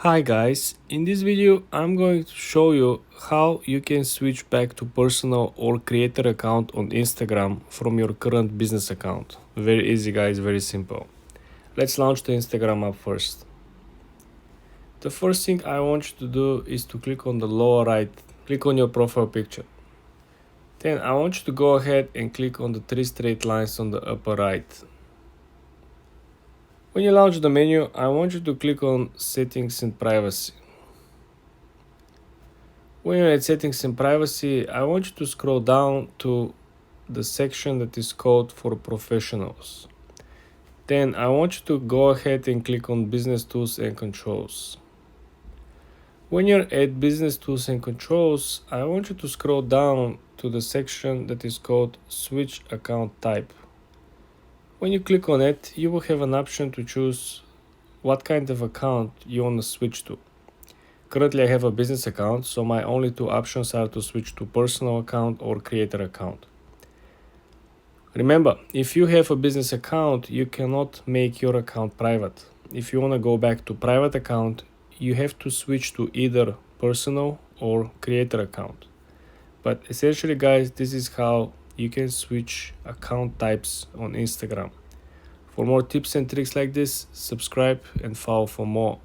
Hi guys, in this video I'm going to show you how you can switch back to personal or creator account on Instagram from your current business account. Very easy guys, very simple. Let's launch the Instagram app first. The first thing I want you to do is to click on the lower right, click on your profile picture. Then I want you to go ahead and click on the three straight lines on the upper right. When you launch the menu, I want you to click on settings and privacy. When you're at settings and privacy, I want you to scroll down to the section that is called for professionals. Then I want you to go ahead and click on business tools and controls. When you're at business tools and controls, I want you to scroll down to the section that is called switch account type. When you click on it, you will have an option to choose what kind of account you want to switch to. Currently I have a business account, so my only two options are to switch to personal account or creator account. Remember, if you have a business account, you cannot make your account private. If you want to go back to private account, you have to switch to either personal or creator account. But essentially guys, this is how you can switch account types on Instagram. For more tips and tricks like this, subscribe and follow for more.